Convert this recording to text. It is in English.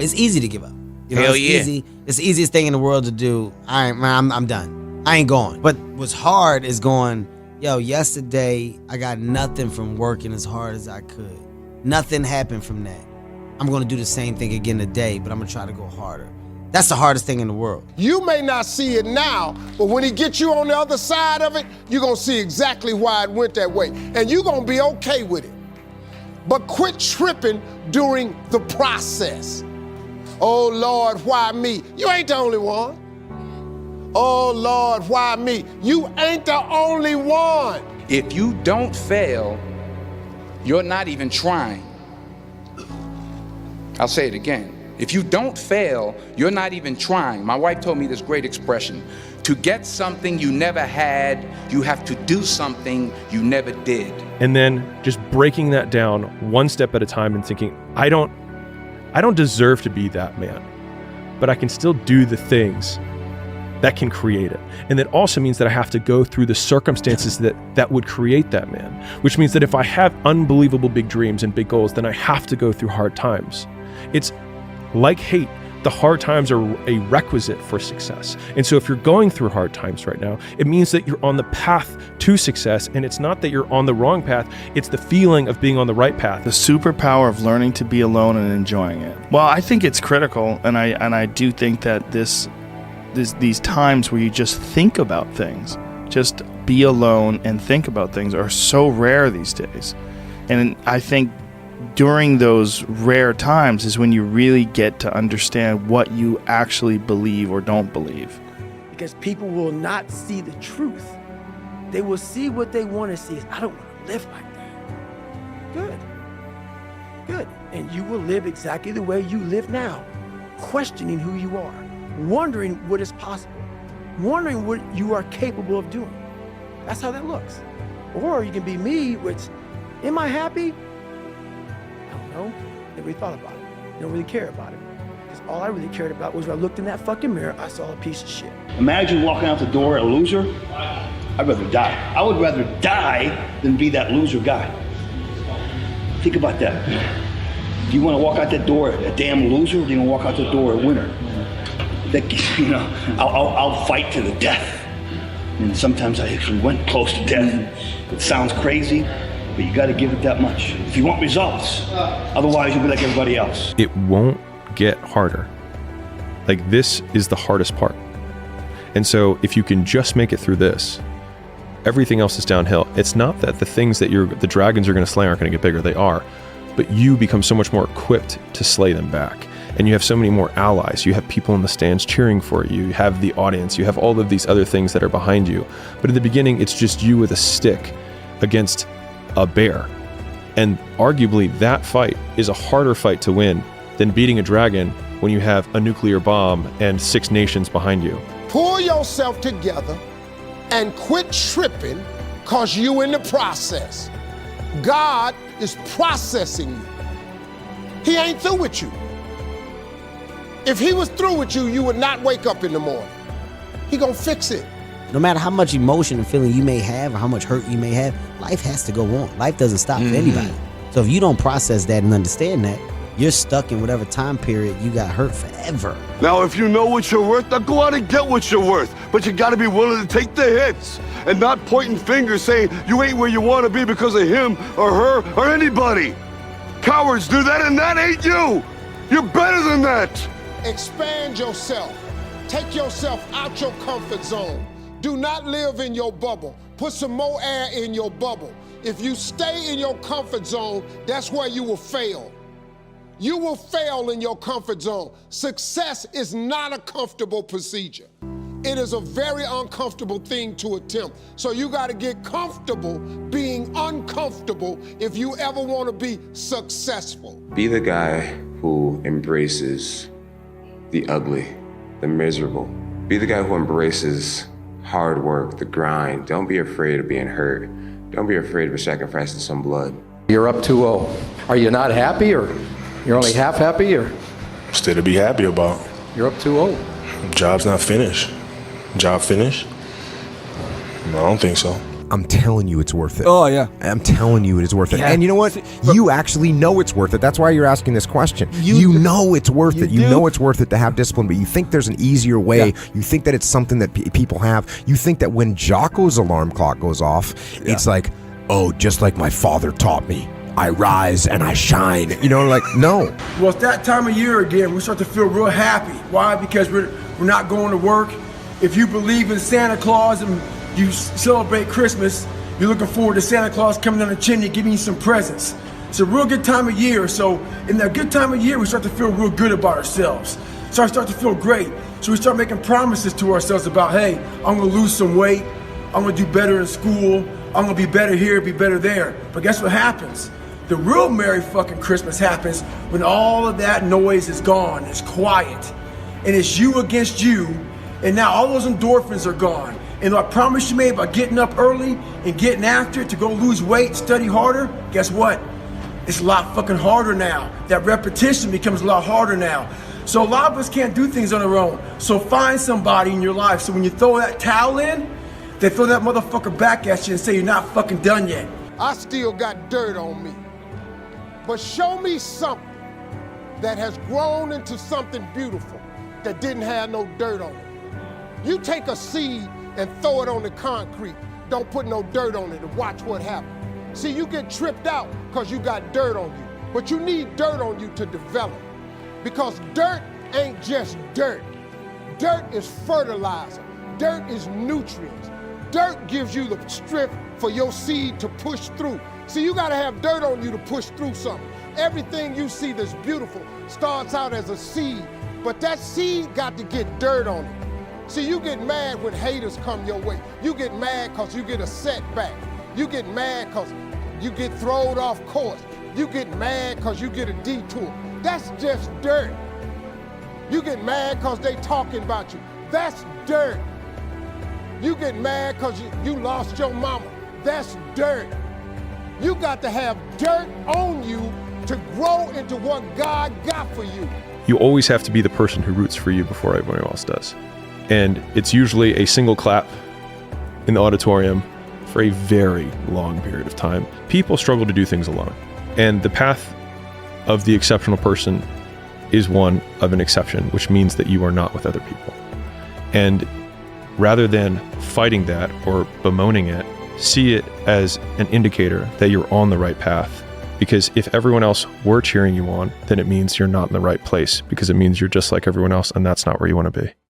It's easy to give up. Hell it's yeah. easy. It's the easiest thing in the world to do. I'm done. I ain't going. But what's hard is going, yo, yesterday I got nothing from working as hard as I could. Nothing happened from that. I'm going to do the same thing again today, but I'm going to try to go harder. That's the hardest thing in the world. You may not see it now, but when he gets you on the other side of it, you're going to see exactly why it went that way. And you're going to be okay with it. But quit tripping during the process. Oh, Lord, why me? You ain't the only one. Oh, Lord, why me? You ain't the only one. If you don't fail, you're not even trying. I'll say it again. If you don't fail, you're not even trying. My wife told me this great expression. To get something you never had, you have to do something you never did. And then just breaking that down one step at a time and thinking, I don't deserve to be that man, but I can still do the things that can create it. And that also means that I have to go through the circumstances that would create that man, which means that if I have unbelievable big dreams and big goals, then I have to go through hard times. It's like hate. The hard times are a requisite for success. And so if you're going through hard times right now, it means that you're on the path to success. And it's not that you're on the wrong path. It's the feeling of being on the right path. The superpower of learning to be alone and enjoying it. Well, I think it's critical. And I do think that these times where you just think about things, just be alone and think about things are so rare these days. And I think during those rare times is when you really get to understand what you actually believe or don't believe. Because people will not see the truth. They will see what they want to see. I don't want to live like that. Good. And you will live exactly the way you live now, questioning who you are, wondering what is possible, wondering what you are capable of doing. That's how that looks. Or you can be me, which, am I happy? No, never really thought about it. Don't really care about it. Because all I really cared about was when I looked in that fucking mirror, I saw a piece of shit. Imagine walking out the door a loser. I'd rather die. I would rather die than be that loser guy. Think about that. Do you want to walk out that door a damn loser, or do you want to walk out the door a winner? I'll fight to the death. And sometimes I actually went close to death. It sounds crazy, but you got to give it that much if you want results. Otherwise, you'll be like everybody else. It won't get harder. Like, this is the hardest part. And so if you can just make it through this, everything else is downhill. It's not that the things that the dragons are going to slay aren't going to get bigger. They are. But you become so much more equipped to slay them back. And you have so many more allies. You have people in the stands cheering for you. You have the audience. You have all of these other things that are behind you. But in the beginning, it's just you with a stick against a bear. And arguably that fight is a harder fight to win than beating a dragon when you have a nuclear bomb and 6 nations behind you. Pull yourself together and quit tripping because you in the process. God is processing you. He ain't through with you. If he was through with you, you would not wake up in the morning. He gonna fix it. No matter how much emotion and feeling you may have or how much hurt you may have, life has to go on. Life doesn't stop for anybody. So if you don't process that and understand that, you're stuck in whatever time period you got hurt forever. Now, if you know what you're worth, then go out and get what you're worth. But you gotta be willing to take the hits and not pointing fingers saying you ain't where you want to be because of him or her or anybody. Cowards do that, and that ain't you. You're better than that. Expand yourself. Take yourself out your comfort zone. Do not live in your bubble. Put some more air in your bubble. If you stay in your comfort zone, that's where you will fail. You will fail in your comfort zone. Success is not a comfortable procedure. It is a very uncomfortable thing to attempt. So you got to get comfortable being uncomfortable if you ever want to be successful. Be the guy who embraces the ugly, the miserable. Be the guy who embraces hard work, the grind. Don't be afraid of being hurt. Don't be afraid of sacrificing some blood. You're up 2-0. Are you not happy, or you're only half happy, or? Still to be happy about. You're up 2-0. Job's not finished. Job finished? No, I don't think so. I'm telling you it's worth it. Oh, yeah. I'm telling you it is worth it. Yeah. And you know what? You actually know it's worth it. That's why you're asking this question. You know it's worth it. You know it's worth it to have discipline, but you think there's an easier way. Yeah. You think that it's something that people have. You think that when Jocko's alarm clock goes off, it's like, oh, just like my father taught me. I rise and I shine. You know, like, no. Well, it's that time of year again. We start to feel real happy. Why? Because we're not going to work. If you believe in Santa Claus and you celebrate Christmas, you're looking forward to Santa Claus coming down the chimney giving you some presents. It's a real good time of year. So in that good time of year, we start to feel real good about ourselves. So I start to feel great. So we start making promises to ourselves about, hey, I'm gonna lose some weight. I'm gonna do better in school. I'm gonna be better here, be better there. But guess what happens? The real Merry fucking Christmas happens when all of that noise is gone, it's quiet, and it's you against you, and now all those endorphins are gone. And I promise you made by getting up early and getting after it to go lose weight, study harder, guess what? It's a lot fucking harder now. That repetition becomes a lot harder now. So a lot of us can't do things on our own. So find somebody in your life. So when you throw that towel in, they throw that motherfucker back at you and say you're not fucking done yet. I still got dirt on me. But show me something that has grown into something beautiful that didn't have no dirt on it. You take a seed and throw it on the concrete. Don't put no dirt on it and watch what happens. See, you get tripped out because you got dirt on you. But you need dirt on you to develop. Because dirt ain't just dirt. Dirt is fertilizer. Dirt is nutrients. Dirt gives you the strength for your seed to push through. See, you gotta have dirt on you to push through something. Everything you see that's beautiful starts out as a seed, but that seed got to get dirt on it. See, you get mad when haters come your way. You get mad because you get a setback. You get mad because you get thrown off course. You get mad because you get a detour. That's just dirt. You get mad because they talking about you. That's dirt. You get mad because you lost your mama. That's dirt. You got to have dirt on you to grow into what God got for you. You always have to be the person who roots for you before everyone else does. And it's usually a single clap in the auditorium for a very long period of time. People struggle to do things alone. And the path of the exceptional person is one of an exception, which means that you are not with other people. And rather than fighting that or bemoaning it, see it as an indicator that you're on the right path. Because if everyone else were cheering you on, then it means you're not in the right place, because it means you're just like everyone else, and that's not where you want to be.